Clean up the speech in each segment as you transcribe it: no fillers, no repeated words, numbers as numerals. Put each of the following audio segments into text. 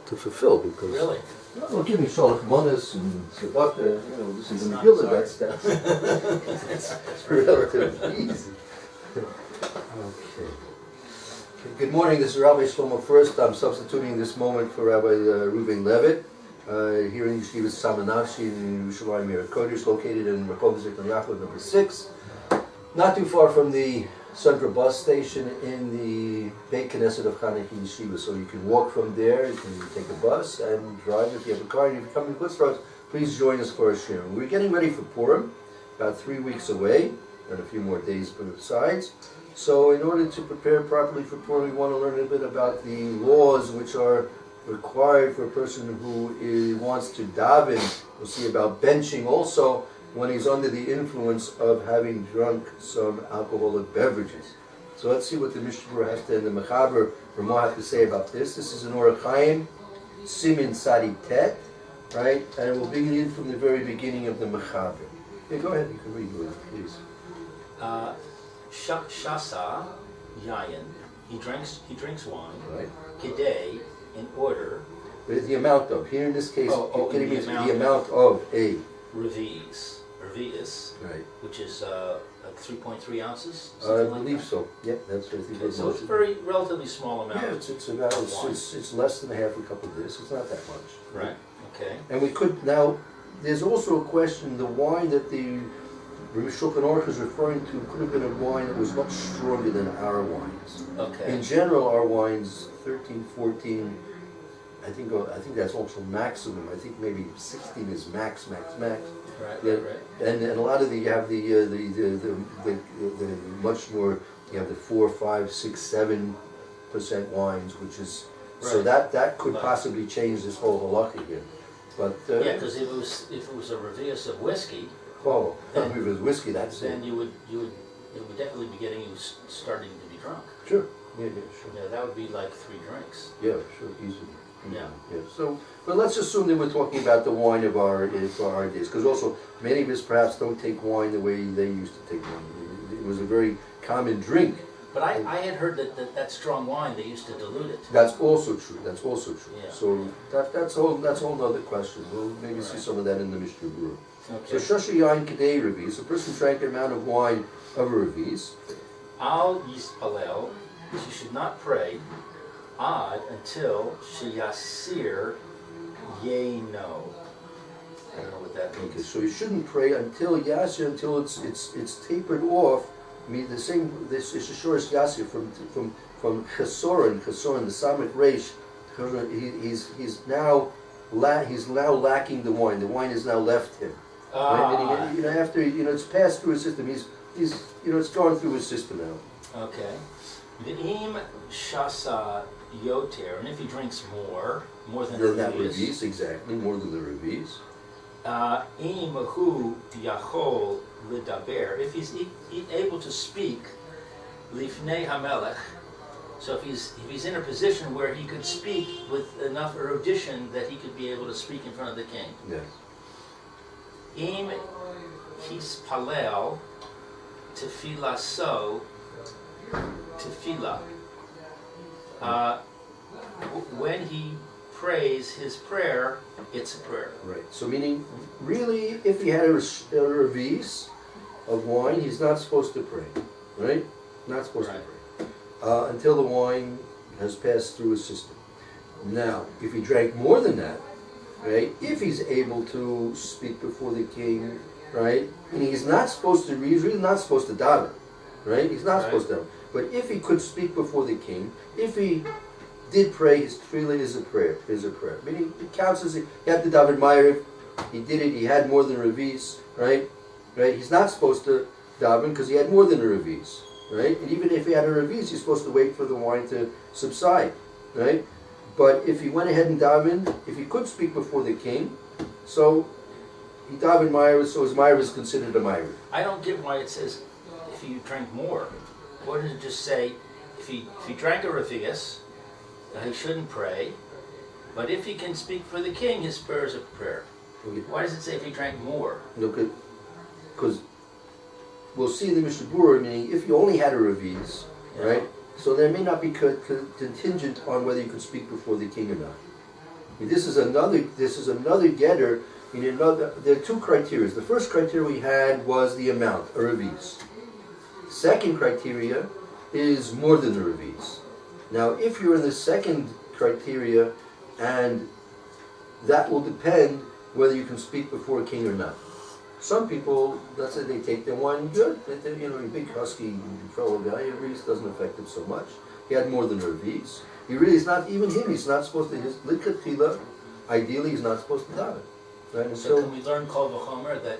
to fulfill, because Really? well, give me Sholach Monas and Tzedakah, this is in the Megillah, that's relatively easy. Okay. Good morning, this is Rabbi Shlomo Furst. I'm substituting this moment for Rabbi Reuven Levitt, here in Yeshiva Tsama Nafshi in Yerushalayim Mir Kodesh, located in Rehovot Zikron Yaakov number 6, not too far from the Central Bus Station in the Beit Knesset of Chanukah Yeshiva. So you can walk from there, you can take a bus and drive if you have a car. And if you come in Kutzrows, please join us for a shiur. We're getting ready for Purim, about 3 weeks away, and a few more days besides. So in order to prepare properly for Purim, we want to learn a bit about the laws which are required for a person who wants to daven. We'll see about benching also when he's under the influence of having drunk some alcoholic beverages. So let's see what the Mishnah has to, and the Mechaber Ramah have to say about this. This is an HaChaim, Simin Sadi Tet, right? And we'll begin from the very beginning of the Mechaber. Yeah, go ahead, you can read it, please. Shasa Yayin, he drinks wine. Right. Kidei, in order. With the amount of, here in this case, the amount of a revi'is, right, which is like 3.3 ounces. I believe so. Yep, that's what I think. Okay, so it's a very relatively small amount. Yeah, it's about it's less than half a cup of this. It's not that much. Right. Okay. And we could now. There's also a question: the wine that the Rabbi Shulchan Aruch is referring to could have been a wine that was much stronger than our wines. Okay. In general, our wines 13, 14. I think that's also maximum. I think maybe 16 is max. Right. Yeah, Right. And a lot of you have the much more. You have the 4, 5, 6, 7% wines, which is so that could possibly change this whole halacha here. But yeah, because if it was a revi'is of whiskey. Oh, if it was whiskey, that's then it would definitely be getting you starting to be drunk. Sure. Yeah, sure. Yeah, that would be like 3 drinks. Yeah, sure, easily. Yeah. Yeah. So, but let's assume that we're talking about the wine of our days, because also many of us perhaps don't take wine the way they used to take wine. It was a very common drink. But I had heard that strong wine, they used to dilute it. That's also true. Yeah. So that's a whole other question. We'll maybe see some of that in the Mishnah Berurah. Okay. So Shosha Yain Kedei Revis, a person drank the amount of wine of a Revis. Al Yispalel, she should not pray ad until Sheyasir Yeno. I don't know what that means. Okay, so you shouldn't pray until Yasir, until it's tapered off. I mean, this is Shishorish Yasir from Chesoron, the Samit Reish. He's now lacking the wine. The wine has now left him. Right? And after it's passed through his system. He's it's gone through his system now. Okay. V'im shasa yoter, and if he drinks more than the revis, exactly, more than the revis. Im hu yachol lidaber, if he's able to speak lifnei hamelech, so if he's in a position where he could speak with enough erudition that he could be able to speak in front of the king. Yes. Im hispalel tefillah so tefillah. When he prays his prayer, it's a prayer. Right. So meaning, really, if he had a revis of wine, he's not supposed to pray. Right? Not supposed to pray. Until the wine has passed through his system. Now, if he drank more than that, right, if he's able to speak before the king, right, and he's really not supposed to daven, right? He's not supposed to daven. But if he could speak before the king, if he did pray, his tefillah is a prayer. Meaning it counts as he had to daven ma'ariv. He did it. He had more than a revis, right? Right. He's not supposed to daven because he had more than a revis, right? And even if he had a revis, he's supposed to wait for the wine to subside, right? But if he went ahead and davened, if he could speak before the king, so he davened ma'ariv, so his ma'ariv is considered a ma'ariv. I don't get why it says if he drank more. Why does it just say if he drank a revius, he shouldn't pray, but if he can speak for the king, his prayer is a prayer. Okay. Why does it say if he drank more? Okay, because we'll see in the Mishnah Berurah, meaning if you only had a revis, right? So there may not be contingent on whether you could speak before the king or not. This is another getter. There are two criteria. The first criteria we had was the amount, a revis. Second criteria is more than a revis. Now, if you're in the second criteria, and that will depend whether you can speak before a king or not. Some people, let's say they take their wine good. A big husky fellow guy, a revis doesn't affect him so much. He had more than a revis. He really is not, even him, he's not supposed to, his likatila, ideally he's not supposed to daven. Right? And So can we learn Kol V'chomer that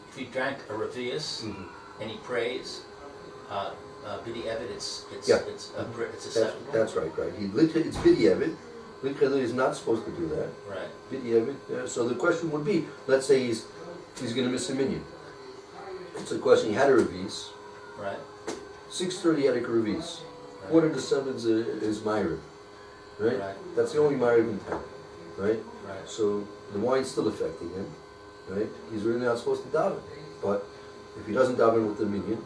if he drank a revius and he prays, B'di Evet, it's acceptable? That's right. It's B'di Evet. Likatila is not supposed to do that. Right. B'di Evet. So the question would be, let's say he's going to miss a minyan. It's a question, he had a revis. Right. 6:30 he had a revis. Right. One of the sevens is Myriv. Right? That's the only Myriv in town. Right? Right. So the wine's still affecting him. Right? He's really not supposed to daven. But if he doesn't daven with the minyan,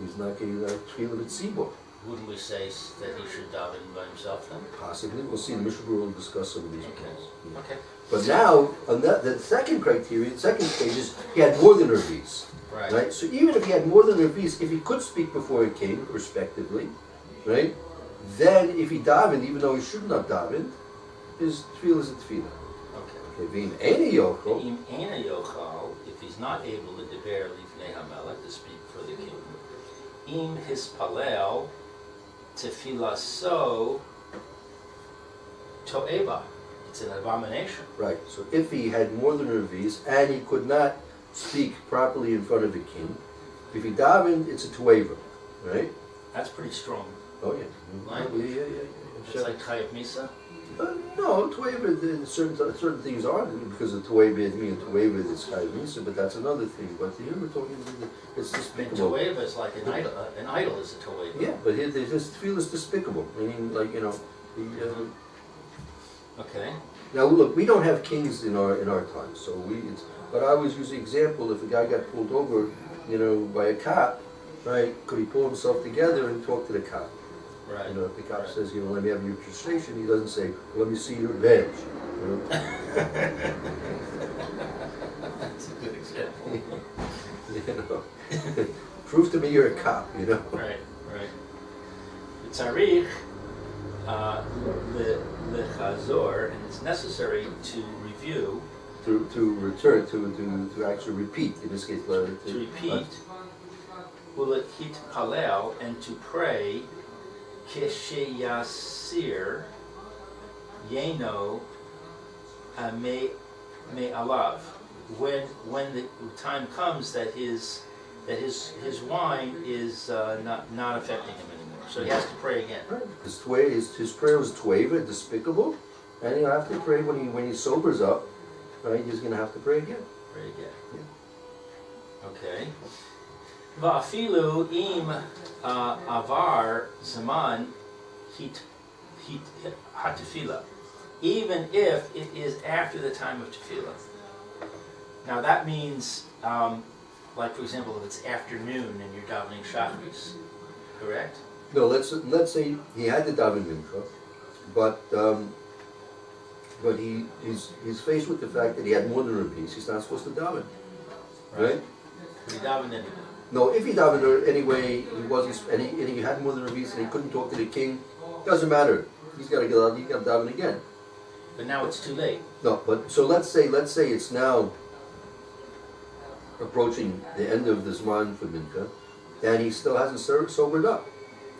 he's not getting that tefillah b'tzibur. Wouldn't we say that he should daven by himself then? Possibly. We'll see. The Mishnah will discuss some of these Okay. points. Yeah. Okay. But now, on the second criteria, the second stage is he had more than a revis. Right. Right? So even if he had more than a revis, if he could speak before a king, respectively, right? Then if he davened, even though he shouldn't have davened, his tefillah is a tefillah. Okay. V'im eini yochel, Im ena yochal, if he's not able to deber lifnei hamelech, to speak for the king, im hispalel tefilaso to'eva. It's an abomination. right? So if he had more than a revis and he could not speak properly in front of the king, if he davened, it's a tueva, right? That's pretty strong. Oh yeah. Language. Yeah. It's like Chayav Misa. No, tueva. Certain things are because of tueva. I mean, tueva is chayav misa, but that's another thing. But here we're talking about it's despicable. Toeva is like an idol. An idol is a toeva. Yeah, but here this feel is despicable. Meaning, like the. Okay. Now look, we don't have kings in our time, so but I always use the example: if a guy got pulled over, by a cop, right? Could he pull himself together and talk to the cop? Right. If the cop says, let me have your registration, he doesn't say, let me see your badge. That's a good example. Prove to me you're a cop. Right. Tzarich lechazor, and it's necessary to review. To return, to actually repeat, in this case, to repeat, ulechit palel, and to pray, kisheyasir yeno me alav, when the time comes that his wine is not affecting him anymore, so he has to pray again. Right. His prayer was tueva, despicable, and he'll have to pray when he sobers up. Right, he's going to have to pray again. Pray again. Yeah. Okay. Va'afilu im avar zaman hit hatefila, even if it is after the time of tefillah. Now that means, like for example, if it's afternoon and you're davening shacharis, correct? No, let's say he had to daven mincha, but he's faced with the fact that he had more than a piece. He's not supposed to daven, right? But he davened anyway. No, if he davened anyway, he wasn't, and he had more than a piece, and he couldn't talk to the king. Doesn't matter. He's got to get out. He's got to daven again. But now it's too late. No, but so let's say it's now approaching the end of this month for mincha, and he still hasn't sobered up,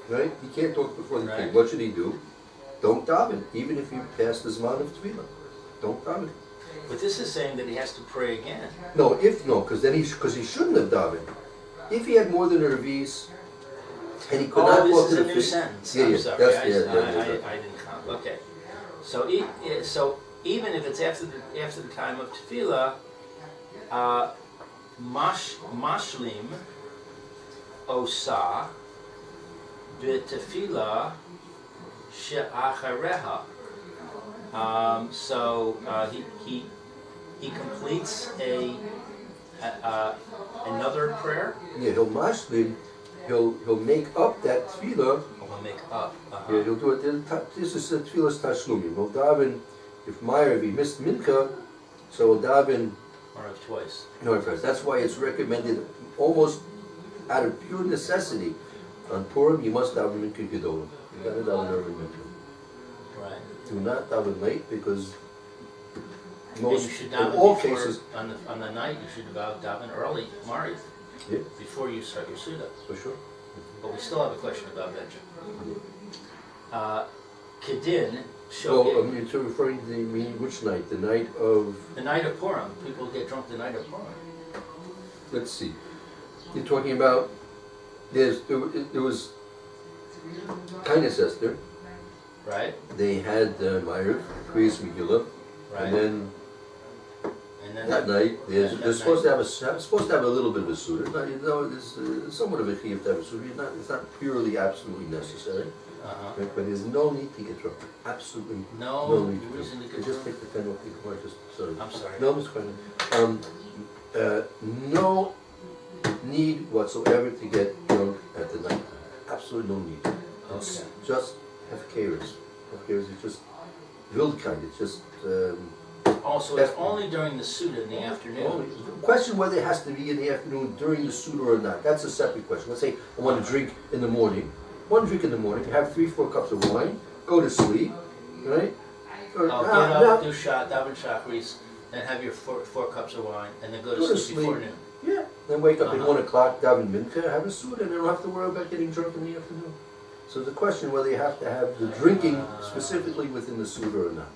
right? He can't talk before the king. What should he do? Don't daven, even if you pass the zman of tefillah. Don't daven. But this is saying that he has to pray again. No, because he shouldn't have davened. If he had more than a revis, and he could not talk to the king. Oh, this is a new sentence. Yeah, I'm sorry. I didn't count. Okay. So even if it's after the time of tefillah, mashlim osa b'tefillah she'achareha. He completes another prayer. Yeah, he'll mashlim. He'll make up that tefillah. He'll make up. Yeah, he'll do it. This is the tefillah's tashlumim. He'll daven if Ma'ariv, he missed Mincha, so he'll daven Ma'ariv twice. no first. That's why it's recommended almost out of pure necessity. On Purim, you must daven Mincha Gedolim. You got to daven early Mincha. Right. Do not daven late because And most, you should in daven all before, cases, on the night, you should daven early Ma'ariv yeah, before you start your Suda. for sure. But we still have a question about Benjamin. Kedin, Well, Shogeg. you're referring to which night? The night of, The night of Purim. People get drunk the night of Purim. let's see. You're talking about, there was Kindness Esther. Right? They had Ma'ariv, Kriyas Megillah, Right. and then And then that night, they're that supposed to have a little bit of a suda. Now, you know, there's somewhat of a chiyuv to have a suda. It's not purely absolutely necessary, uh-huh. but there's no need to get drunk. Absolutely No need to. reason to get Just drunk. take the penalty. Come on, just sorry. I'm sorry. No, Mr. Quinn. No need whatsoever to get drunk at the night. Absolutely no need. It's Okay. just hefkeres. Hefkeres is just wildkind. It's just. Oh, so it's only during the Suda in the afternoon. Only, question whether it has to be in the afternoon during the Suda or not. That's a separate question. Let's say I want to drink in the morning. One drink in the morning, have 3-4 cups of wine, go to sleep, right? Or, Get up, do daven Shachris, then have your four cups of wine, and then go to sleep before noon. Yeah. Then wake up at Uh-huh. 1 o'clock, daven mincha, have a Suda, and then don't have to worry about getting drunk in the afternoon. So the question whether you have to have the drinking specifically within the Suda or not.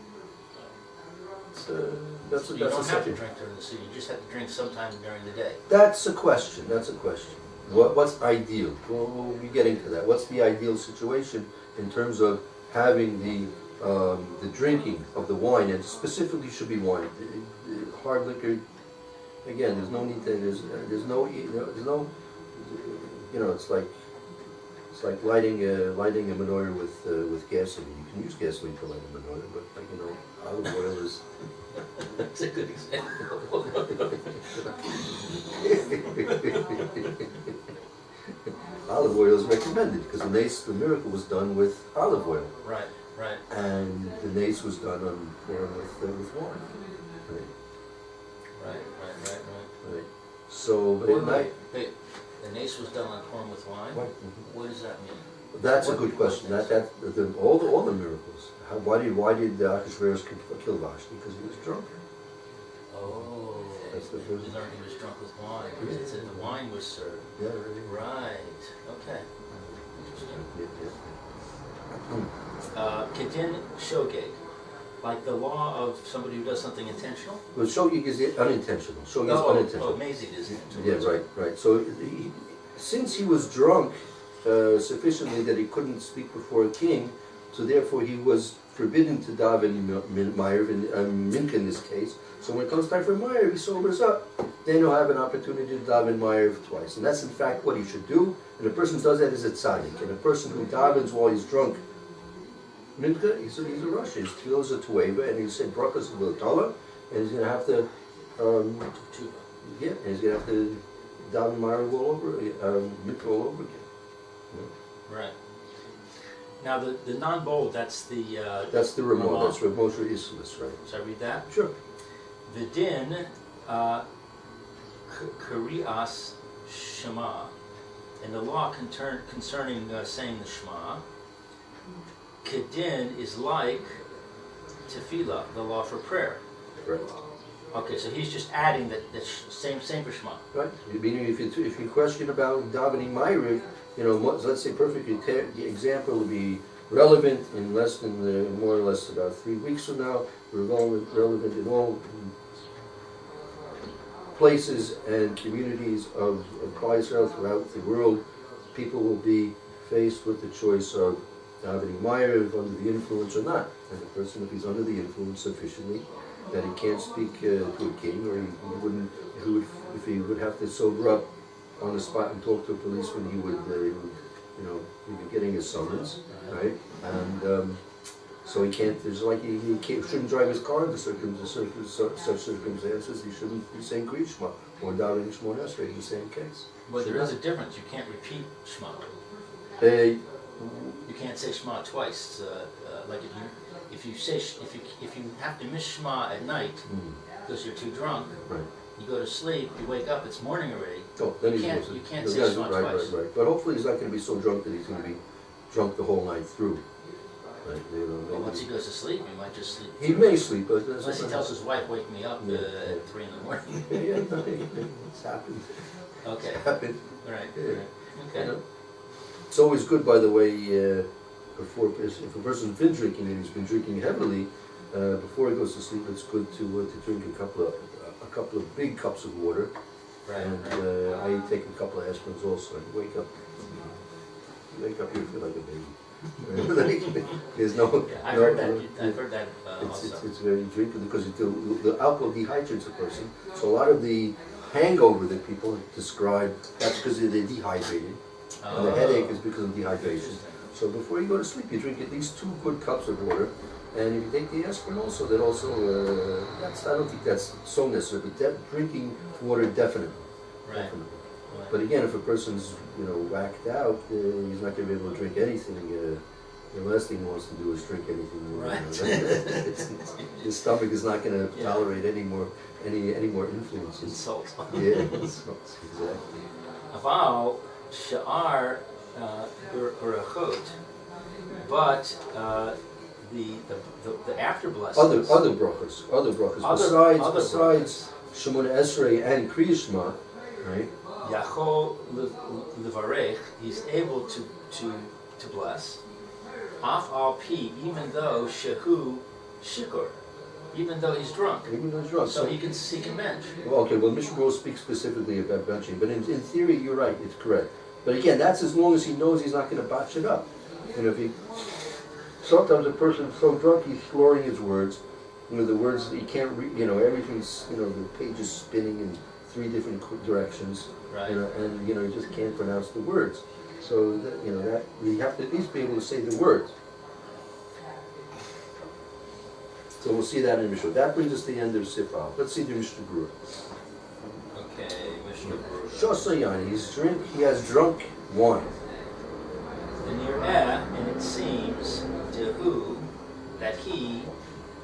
That's So a you don't have to separate. drink during the Suda, you just have to drink sometime during the day. That's a question. That's a question. What's ideal? We'll be getting to that. What's the ideal situation in terms of having the drinking of the wine, and specifically should be wine. Hard liquor. Again, there's no need to. There's no. It's like lighting a menorah with gasoline. You can use gasoline to light a menorah, but olive oil is. That's a good example. Olive oil is recommended because the miracle was done with olive oil, Right, right. and the nace was done on with wine. Right. Right. So, but at night, Wait, the nace was done on corn with wine? Right. What does that mean? that's a good question. All the miracles. Why did Achashverosh kill Vashti? Because he was drunk. Oh, That's the we first. learned he was drunk with wine. Because it said the wine was served. Yeah, really. Right, okay. Interesting. Yeah. Kedin Shogeg, like the law of somebody who does something intentional? Well, shogeg is unintentional. Shogeg is Oh, unintentional. Mazid is intentional. Yeah, right. So since he was drunk sufficiently that he couldn't speak before a king, so therefore he was forbidden to daven Ma'ariv, Mincha in this case. So when it comes time for Ma'ariv, he sobers up. Then he'll have an opportunity to daven Ma'ariv twice. And that's in fact what he should do. And a person who does that is a tzaddik. And a person who davens while he's drunk, Mincha, he's a Rosh. His tefillah is a tueva, and he's said brachas v'latala, and he's going to have to, and he's going to have to daven Ma'ariv all over, Mincha all over again. Right. Now the non-bold, that's the... That's the Ramah. Ramah. That's Rav Moshe Isserles, right? Should I read that? Sure. Vidin Karias Shema, and the law concerning saying the Shema, Kedin is like Tefillah, the law for prayer. Right. Okay, so he's just adding that same for Shema. Right. Meaning, if you question about davening Ma'ariv, let's say perfectly, the example will be relevant in less than more or less about 3 weeks from now. Relevant in all places and communities of Klal Yisrael throughout the world. People will be faced with the choice of davening Ma'ariv under the influence or not. And the person, if he's under the influence sufficiently that he can't speak to a king, or if he would have to sober up on the spot and talk to a policeman, he would he'd be getting his summons, right? And so he can't. There's like he shouldn't drive his car under such circumstances. He shouldn't be saying Kriat Shema or davening Shemona Esrei in the same case. Well, there is a difference. You can't repeat Shema. You You can't say Shema twice. Like if you say if you have to miss Shema at night because you're too drunk, Right. you go to sleep, you wake up, it's morning already. Oh, then You can't say Shema twice. Right. But hopefully he's not going to be so drunk that he's going to be drunk the whole night through. Right. Well, once he goes to sleep, he might just sleep. He may sleep, but Unless he tells his wife, "Wake me up at 3 in the morning." It's happened. Okay. It's happened. Right. Yeah. Okay. You know? It's always good, by the way, if a person's been drinking and he's been drinking heavily, before he goes to sleep, it's good to drink a couple of big cups of water. Right. And I take a couple of aspirins also. And wake up, you feel like a baby. There's no. Yeah, I've heard that also. It's very drinkable because the alcohol dehydrates a person. So a lot of the hangover that people describe, that's because they're dehydrated. And the headache is because of dehydration. So before you go to sleep, you drink at least 2 good cups of water. And if you take the aspirin also, that also, I don't think that's so necessary, but drinking water definitely. Right. Definitely. Right. But again, if a person's, whacked out, he's not going to be able to drink anything. The last thing he wants to do is drink anything. Right. His stomach is not going to tolerate any more influences. Insult. Yeah, insults, exactly. Aval sha'ar berachot, but the after blessings. Other brachas. Besides Shemona Esrei and Kriya Shema, right? Yachol levarech, he's able to bless. Af al pi, even though shehu shikor, even though he's drunk. Even though he's drunk. So he can bench. Well, okay, well, Mishnah Rose speaks specifically about benching, but in theory, you're right, it's correct. But again, that's as long as he knows he's not going to botch it up. Sometimes a person's so drunk he's slurring his words. The words he can't read. Everything's the page is spinning in 3 different directions. Right. And he just can't pronounce the words. So that you have to at least be able to say the words. So we'll see that in Mishnah. That brings us to the end of Sifra. Let's see the Mishnah Berurah. Okay, Mishnah Berurah. Shosayan, he has drunk wine. And it seems to who that he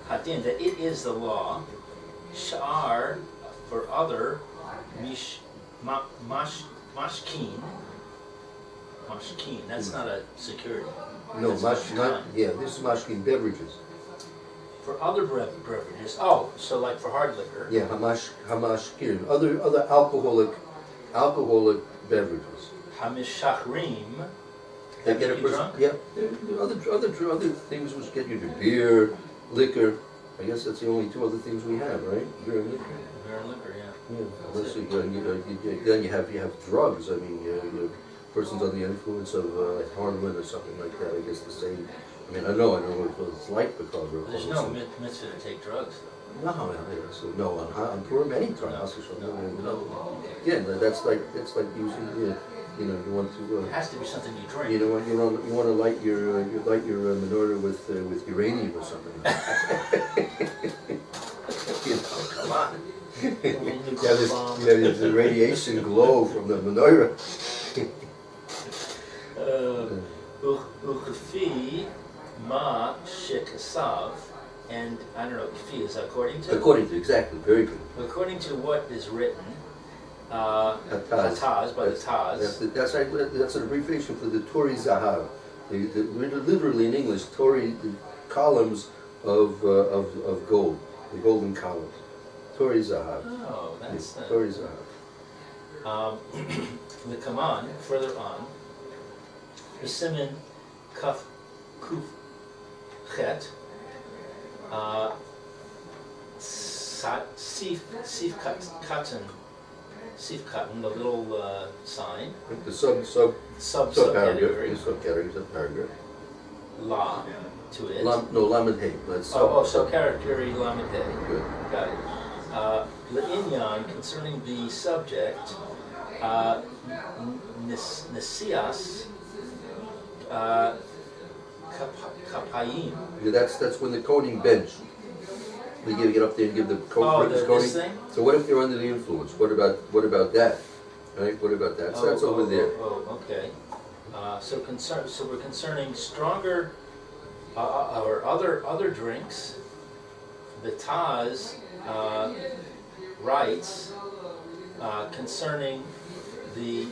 hadin, that it is the law, sha'ar for other mashkin. That's not a security. No, That's this is mashkin beverages. For other beverages. Oh, so like for hard liquor. Yeah, hamashkin. Other alcoholic beverages. Hamishachrim. That get a person. Drunk? Yeah. Other things which get you to beer, liquor. I guess that's the only 2 other things we have, right? Beer and liquor. Beer and liquor, yeah. Yeah. Unless then you have drugs. I mean, person's on the influence of heroin or something like that. I guess the same. I mean, I know what it's like because There's no mitzvah to take drugs, though. No, on Purim anytime. No. Again, that's like using you want to. It has to be something you drink. You want to light your menorah with uranium or something. Come on. There's the radiation glow from the menorah. Uchefi ma shekasav, and I don't know, kfi is according to? Exactly, very good. According to what is written, Hataz, by the Taz. That's an abbreviation for the Tori Zahav. Literally in English, Tori, the columns of gold, the golden columns. Tori Zahav. Oh, that's Tori Zahav. The Kaman, further on, Siman Kuf Chet, Sif Katan, the little sign. The subcategory. Subcategory. La to it. Lamed Hey. Subcategory Lamed Hey. Good. Got it. Le'inyan, concerning the subject, Nesias Kapayim. Yeah, that's when the coning bench. They get up there and give the coning. This thing? So what if they're under the influence? What about that? Right? What about that? So that's over there. Okay. So we're concerning stronger or other drinks, the Taz writes concerning the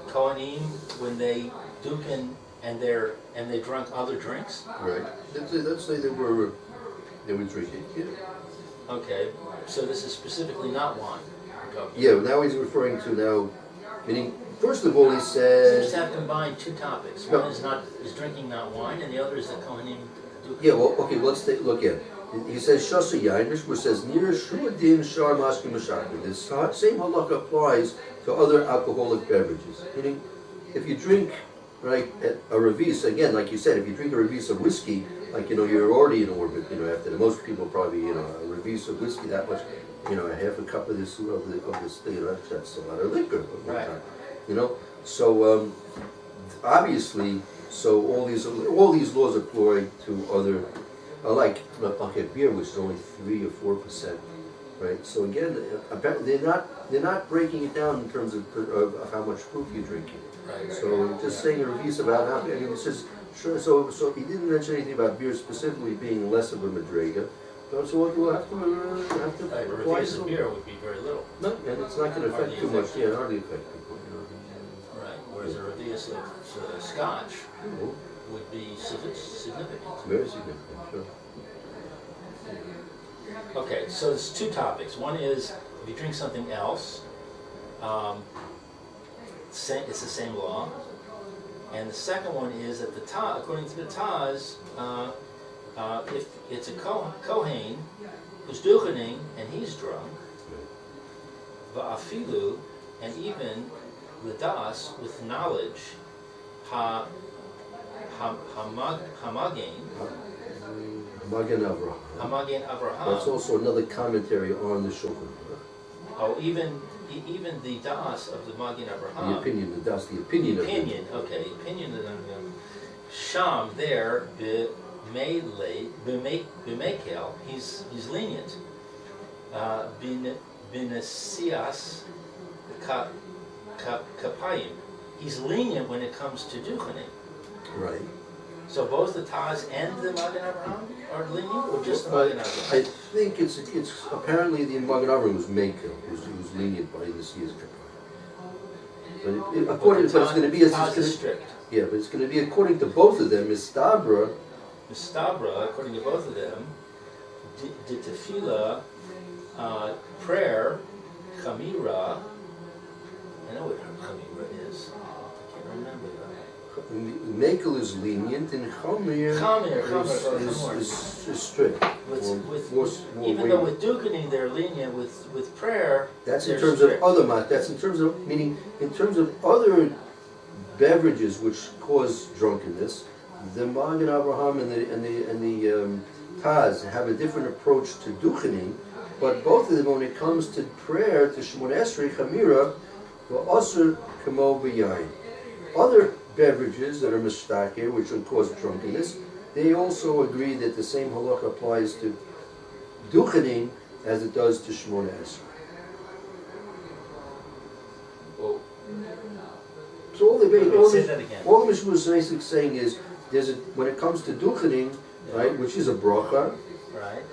Kohanim when they duken and they drank other drinks. Right. Let's say they were drinking. Yeah. Okay, so this is specifically not wine. Yeah. Now he's referring to meaning. First of all, he Seems says. to have combined two topics. One is drinking not wine, and the other is the Kohanim duken. Yeah. Well, okay. Let's take a look at it. He says Shasa Yain, which says Nir Shuadin Shar Maski Mashakim. This same halakha applies to other alcoholic beverages. Meaning, if you drink a revis, again, like you said, if you drink a revis of whiskey, you're already in orbit. After most people probably a revis of whiskey that much, a half a cup of this that's a lot of liquor. Right. So obviously, all these laws apply to other. Beer, which is only 3 or 4%, right? So again, they're not breaking it down in terms of how much proof you're drinking. Right. So just saying a review about alcohol. I mean, it's just sure. So he didn't mention anything about beer specifically being less of a madrega. So we'll have to A review of beer would be very little. No, and it's not going to affect too much. Yeah, hardly affect people. Right. Whereas a review of scotch would be significant. Very significant. Sure. Okay, so there's two topics. One is if you drink something else, it's the same law. And the second one is that according to the Taz, if it's a Kohen who's duchening and he's drunk, va'afilu, and even l'das with knowledge, hamagin. Hamagen Avraham. That's also another commentary on the Shulchan. Oh, even the das of the Magen Avraham. The opinion, the opinion. The opinion, okay, the opinion of Sham there, b'mekel, he's lenient. B'nesias kapayim, he's lenient when it comes to duchening. Right. So both the Taz and the Magen Avraham are lenient, or just the Magen Avraham? I think it's apparently the Magen Avraham was Mekel, who's lenient by the Siyas Kappa. But according to, it's going to be strict. Yeah, but it's going to be according to both of them. Mistabra, according to both of them, the tefillah, prayer, chamira. I know what chamira is. I can't remember that. Mekel is lenient and Chamir is strict. Even though with dukening they're lenient, with prayer that's in terms strict. Of other mat. That's in terms of meaning in terms of other beverages which cause drunkenness. The Magen Avraham and the Taz have a different approach to duchening, but both of them, when it comes to prayer, to Shemon Esrei Chamira, v'asur kamo b'yayin. Other beverages that are mistakir, which would cause drunkenness, they also agree that the same halakha applies to duchening as it does to Shemona Esrei. So all the Mishmur is basically saying is, when it comes to duchening, right, which is a bracha, right,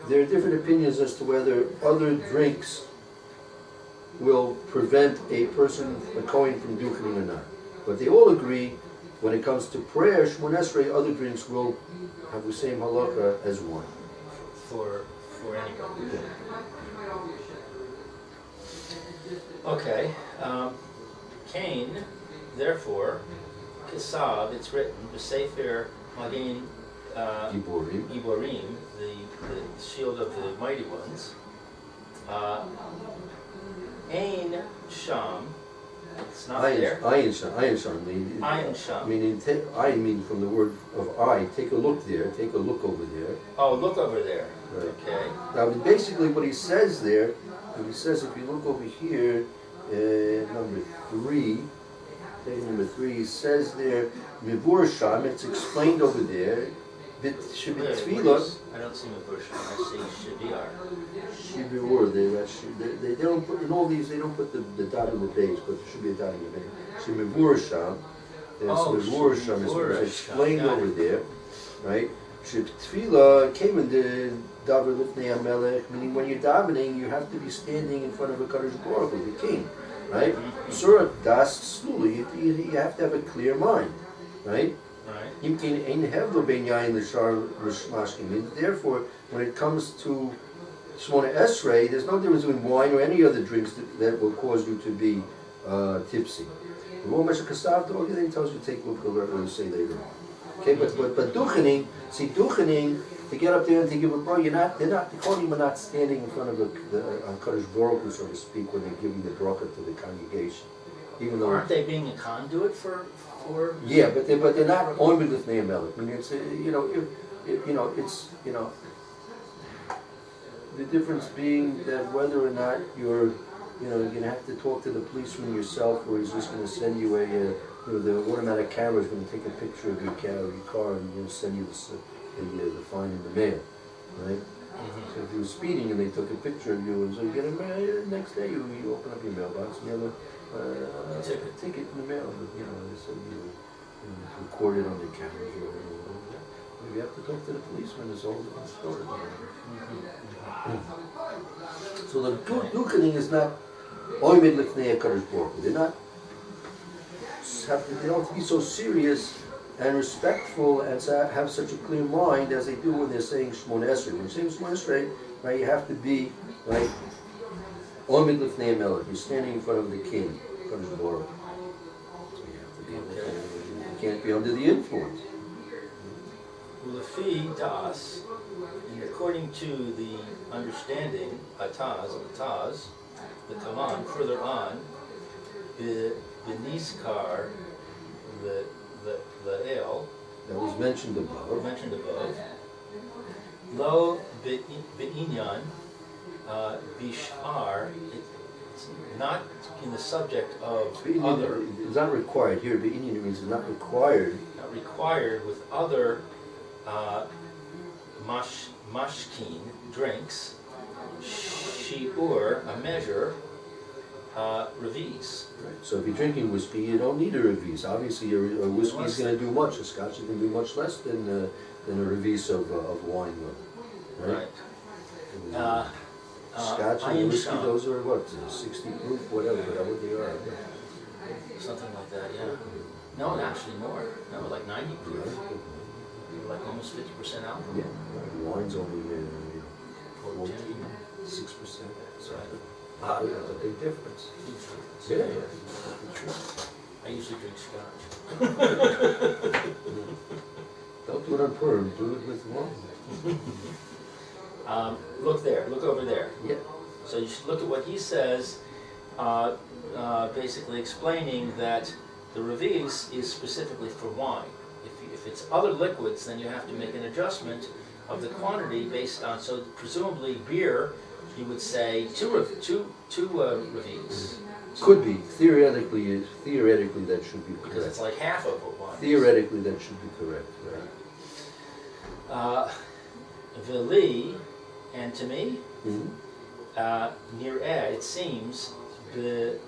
there are different opinions as to whether other drinks will prevent a kohen from duchening or not. But they all agree, when it comes to prayer, Shemon Esrei, other drinks will have the same halakha as wine. For anybody. Yeah. Okay. Cain, therefore, Kisav, it's written, B'Sefer Magen Giborim, the shield of the mighty ones. Ein Sham, it's not there. Ayin Sham. Meaning, ayin means from the word of eye. Take a look there. Take a look over there. Oh, look over there. Right. Okay. Now, basically, what he says there, he says if you look over here, number 3, page number 3, he says there, Mivur Sham. It's explained over there. But should be tefillah. I don't see Mivur Sham. I see Shibir. Shibur, they don't put, in all these, they don't put the dot on the page, but there should be a dot on the page. Shemivur Sham. Mivur Sham is explained over there. right? Tefillah came in the davar lifnei hamelech, meaning when you're davening, you have to be standing in front of a Kadosh Baruch Hu, the king, right? Surah das slowly, you have to have a clear mind, right? Therefore, when it comes to Shmona Esrei, there's no difference between wine or any other drinks that will cause you to be tipsy. The Roma Shakastav, then he tells you to take a look at what we say later on. Okay, but duchening, duchening, to get up there and to give a bracha, the Kohanim are not standing in front of a Kadosh Baruch Hu, so to speak, when they're giving the bracha to the congregation. Even though aren't they being a conduit for? Yeah, but they're not oimid lifnei hamelech. I mean, it's the difference being that whether or not you're going to have to talk to the policeman yourself, or he's just going to send you the automatic camera is going to take a picture of your car and send you the fine in the mail, right? Mm-hmm. So if you were speeding and they took a picture of you, and so you get a mail, the next day you open up your mailbox and you have a ticket in the mail, they said you recorded on the camera. Maybe you have to talk to the policeman. It's all the story. Mm-hmm. So the dukening is not oimid lifnei HaKadosh Baruch Hu. They don't have to be so serious and respectful and have such a clear mind as they do when they're saying Shmona Esrei. When you're saying Shmona Esrei, right, you have to be right. Oimid lifnei hamelech. You're standing in front of the king, HaKadosh Baruch Hu. So you have to be able to. You can't be under the influence. Lefi das, and according to the understanding, ataz, the kaman, further on, the niskar, the el, that was mentioned above. Lo be'inyan, bishar, it's not in the subject of other. It's not required here. Be'inyan means it's not required. Not required with other mashkin, drinks, shi'ur, a measure, revis. Right. So if you're drinking whiskey, you don't need a revis. Obviously, a whiskey is going to do much. A scotch is going to do much less than a revis of wine will. Right? Scotch and whiskey, those are what, 60 proof, whatever they are. Something like that, yeah. No, actually more. No, like 90 proof. Like almost 50% alcohol. Yeah, wine's only 6%. So that's a big difference. Huge difference. Yeah. I usually drink scotch. Don't do it on purr, do it with wine. Look there, look over there. Yeah. So you should look at what he says, basically explaining that the revis is specifically for wine. If it's other liquids, then you have to make an adjustment of the quantity based on, so presumably beer, you would say two revis. Could be. Theoretically that should be correct. Because it's like half of what wine. Theoretically that should be correct, right? Vili, and to me, Mm-hmm. it seems, the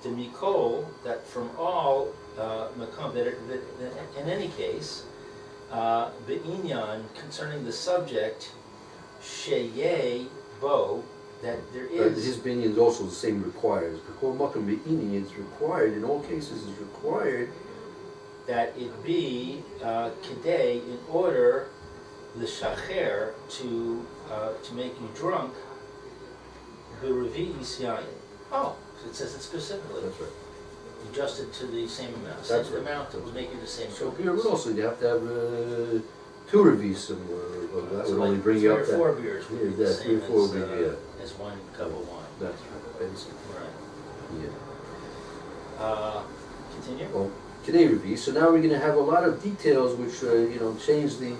mikol, that from all makom, that in any case, be'inyan, concerning the subject, sheyeh bo, that there is. His binyan is also the same requires. Because makom be'inyan, it's required, in all cases it's required that it be kedei, in order l'shacher, to make you drunk, b'revi'is yayin. Oh, so it says it specifically. That's right. Adjusted to the same amount. That's same right. amount that would make you the same. So here would also, you have to have 2 revis, that So would only like bring you up 3 or 4 beers would be the yeah, same 3 or 4 would be, as 1 cup of wine. That's right, basically. Right. Yeah. Continue. Well, today review. So now we're going to have a lot of details which change the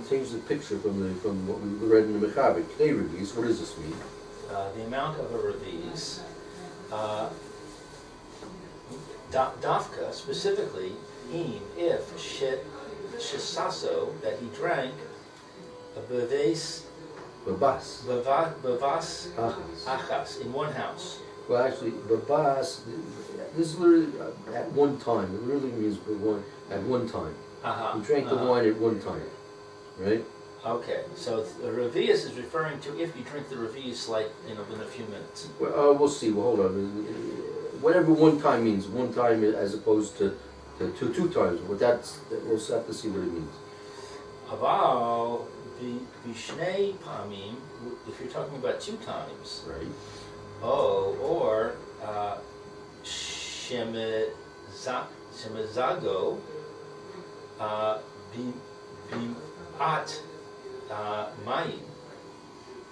picture from what we read in the Movavi. Today reviews. What does this mean? The amount of a revis, dafka specifically, if shesaso, that he drank bevas achas, in one house. Well, actually, babas. This is literally at one time. It really means at one time. He drank the wine at one time. right? Okay, so the Revius is referring to if you drink the Revius, like, in a few minutes. Well, we'll see. Well, hold on. Whatever one time means, one time as opposed to two times. But we'll have to see what it means. Aval, Bishnei Pamim, if you're talking about 2 times. Right. Oh, or Shemezago, Bimat Mayim.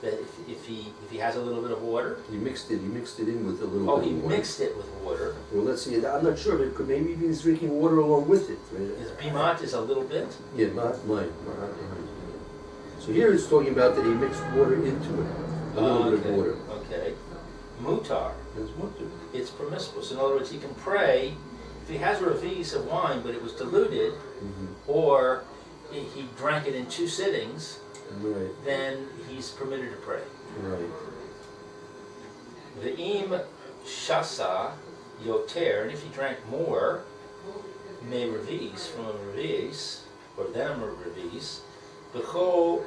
That if he has a little bit of water. He mixed it in with a little Oh, bit he of water. mixed it with water. Well, let's see. I'm not sure, but maybe he's drinking water along with it. Right? His Bimat is a little bit. Yeah, not mine. So here it's talking about that he mixed water into it. A little bit of water. Okay. Mutar. That's mutar. It's permissible. So in other words, he can pray if he has a revis of wine, but it was diluted, or he drank it in 2 sittings. Right. Then he's permitted to pray. Right. Ve'im shasa yoter, and if he drank more, me revis from a revis, or them a revis, b'chol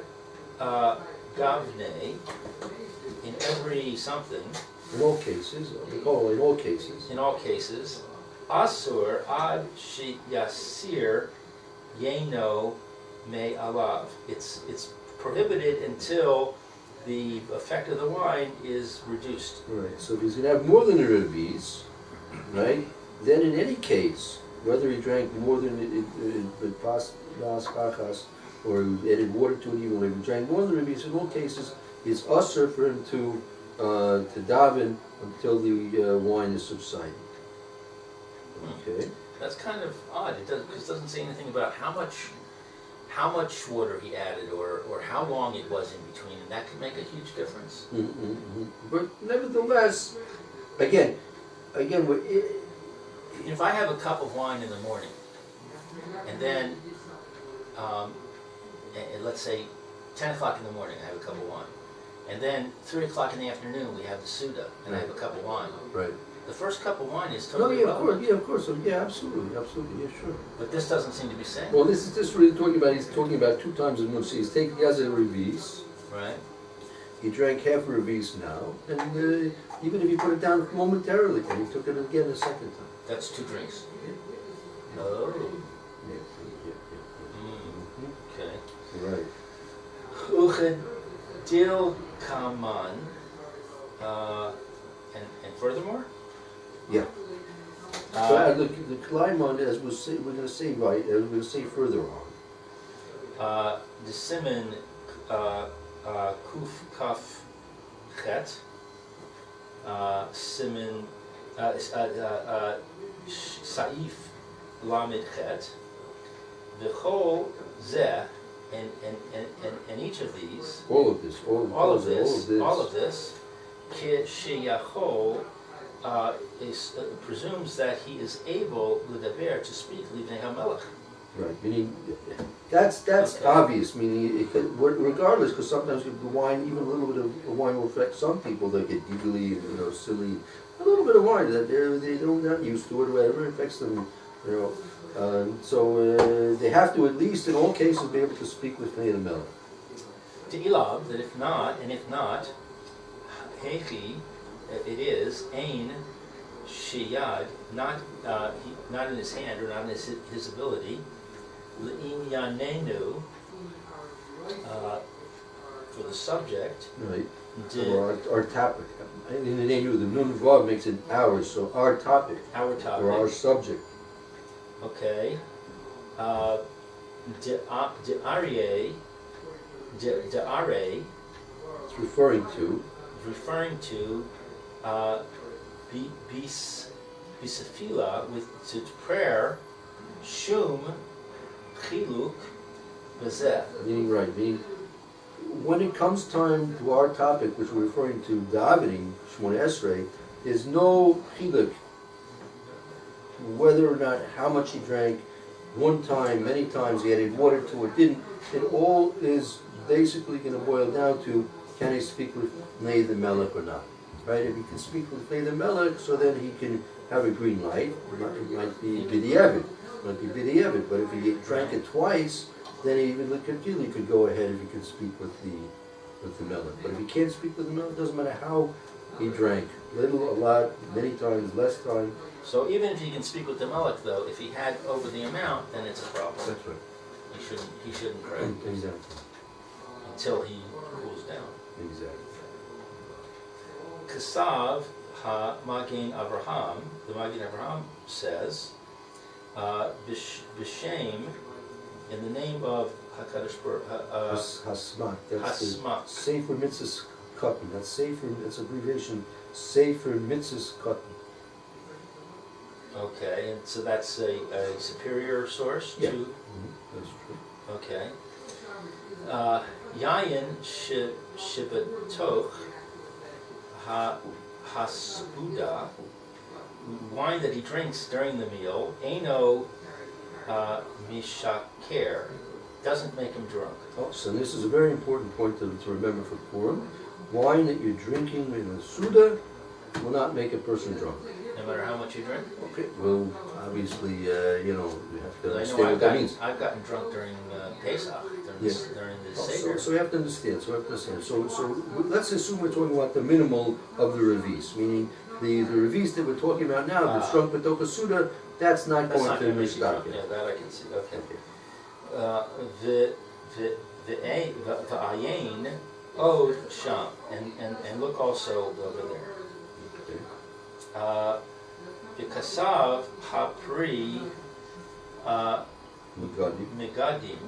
gavne, in every something. In all cases, in all cases. In all cases, asur ad shi yasir yeno me alav. It's prohibited until the effect of the wine is reduced. Right. So if he's going to have more than a revis, right, then in any case, whether he drank more than pas kachas, or he added water to it, even if he drank more than a revis, in all cases, it's usher for him to daven until the wine is subsiding. Okay. That's kind of odd. It doesn't say anything about how much water he added or how long it was in between, and that could make a huge difference. But nevertheless, again, If I have a cup of wine in the morning, and then, and let's say 10 o'clock in the morning I have a cup of wine, and then 3 o'clock in the afternoon we have the Suda, and I have a cup of wine. right. The first cup of wine is No, totally yeah, of course, relevant. yeah, of course, absolutely, yeah, sure. But this doesn't seem to be saying. Well, this is just really talking about. He's talking about 2 times in one. So he's taking as a revis. Right? He drank half a revis now, and even if he put it down momentarily, and he took it again a second time. That's 2 drinks. Yeah. Oh. Yeah. Okay. Right. Uchadil kaman, and furthermore? Yeah. So the Kleiman, as we're going to say further on. The siman kuf kaf chet, siman saif lamed chet, v'chol zeh, and each of these, All of this, all of this, ki sheyachol, presumes that he is able l'daber to speak livnei hamelech. Right, meaning that's Okay. obvious. Meaning, regardless, because sometimes the wine, even a little bit of wine will affect some people that get giggly, silly. A little bit of wine that they're not used to it, or whatever, it affects them, So they have to at least, in all cases, be able to speak with Pnei Melech. De'ilav, that if not, hechi, it is ein sheyad, not in his hand or not in his ability, l'inyanenu, for the subject, Right. Or Our topic. In the name of the Nun Vav makes it ours, so our topic, our topic. or our subject. Okay. De'are, It's referring referring to bisafila, to prayer, shum chiluk bezeh. meaning when it comes time to our topic, which we're referring to davening, Shmona Esrei, there's no chiluk, whether or not how much he drank, one time, many times, he added water to it, didn't. It all is basically going to boil down to, can he speak with Pnei the Melech or not? Right? If he can speak with Pnei the Melech, so then he can have a green light. It might be b'diavad. might be b'di'evet, but if he drank it twice, then he could go ahead if he could speak with the melech. But if he can't speak with the melech, it doesn't matter how he drank, little, a lot, many times, less time. So even if he can speak with the melech, though, if he had over the amount, then it's a problem. That's right. He shouldn't pray Exactly. until he cools down. Exactly. Kasav ha-Magin Avraham, the Magin Avraham says, B'Shem, in the name of HaKadosh Baruch Hasmak. That's Hasmak. Sefer Mitzvahs Katan. That's Sefer. That's abbreviation. Sefer Mitzvahs Katan. Okay, and so that's a superior source Yeah. to. That's true. Okay. Yayin Shibatoch Haspuda, wine that he drinks during the meal, Eino Mishaker, doesn't make him drunk. Oh, so this is a very important point to remember for Purim. Wine that you're drinking in a Suda will not make a person drunk. No matter how much you drink? Okay, well, obviously, you have to I understand know what that means. I've gotten drunk during Pesach, during the Seder. So we have to understand. So let's assume we're talking about the minimal of the revis, meaning the revis that we're talking about now, the drunk b'toka Suda, that's not That's going not to going to make you drunk. mishtak. Yeah, that I can see. Okay. V'ayin od sham, and look also over there. V'kasav hapri megadim,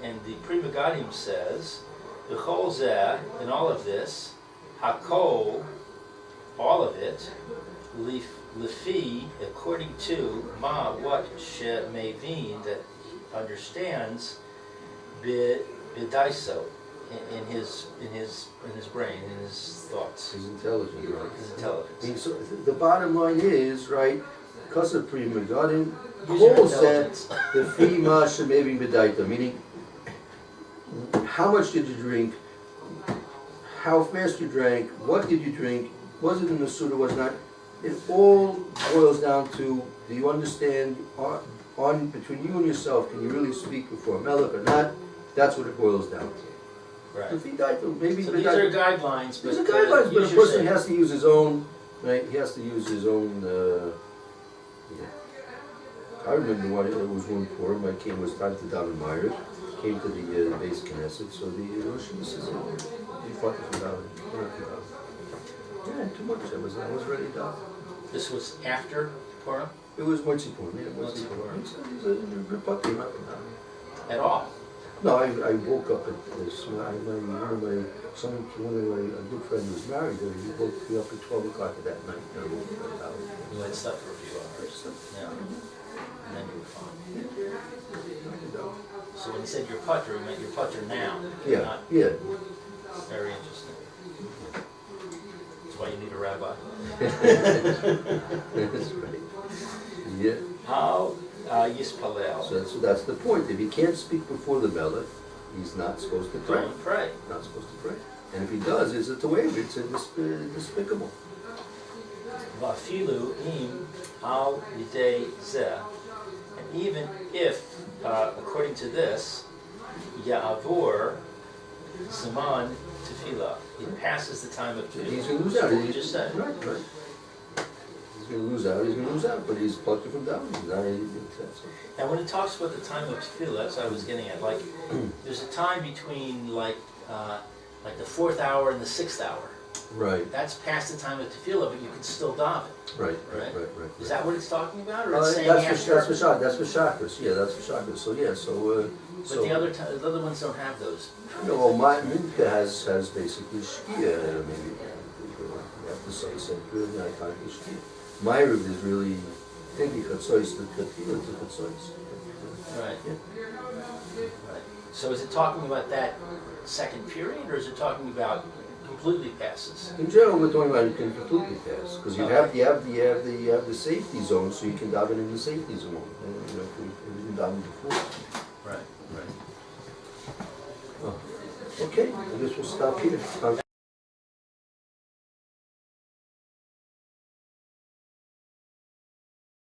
and the Pri Megadim says, v'chol zeh, in all of this, hakol, all of it, lefi, according to ma, what she mevin, that understands b'daiso, in his brain, in his thoughts. He's intelligent, right? His intelligence. I mean, so the bottom line is, right, because of Pri Megadim, Use your Paul said, intelligence. the fima shemevin b'daita, meaning, how much did you drink, how fast you drank, what did you drink, was it in the Suda, was not, it all boils down to, do you understand, on between you and yourself, can you really speak before Melech or not? That's what it boils down to. Right. If he died, maybe So these are guidelines, but these are guidelines, but a use your person say. has to use his own, right? He has to use his own. I remember when it was one Purim. I came. It was time to daven Meir. Came to the base Knesset. So the Rosh Hashanah says, "You fought for daven. Yeah, too much. I was ready to daven. This was after Purim? It was Motzi Purim. Yeah, Motzi Purim. He's a reputed not to daven. At all? No, I woke up at this. One of my a good friend who was married there. He woke me up at 12 o'clock that night. And I woke up at You had slept for a few hours. Yeah. And then you were fine. So when he said your putter, he meant your putter now. Yeah, Not yeah. very interesting. That's why you need a rabbi. That's right. Yeah. How yispalel? So that's the point. If he can't speak before the Melech, he's not supposed to pray. Don't pray. Not supposed to pray. And if he does, it's a tawave. It's despicable. Vafilu im al yidei zeh. And even if, according to this, ya'avur zaman tefillah, it passes the time of tefillah. He's going to lose out. What we just said. Right. He's going to lose out. He's going to lose out. But he's plucked it from down. And when it talks about the time of tefillah, that's what I was getting at. Like, there's a time between like the 4th hour and the 6th hour. Right. That's past the time of tefillah, but you can still daven. Right. Is that what it's talking about, or it's saying that's after? for chakras. Yeah, that's for chakras. So yeah, But the other ones don't have those. No, well, my Minka has basically shkia, maybe after sunset, really I can't be shkia. My rib is really maybe chatzois to katila to chatzois. Right. Yeah. Right. So is it talking about that second period, or is it talking about completely passes? In general, we're talking about it can completely pass because you have the safety zone, so you can daven in the safety zone. You know, if you daven before. Right. Oh. Okay, I guess we'll stop here.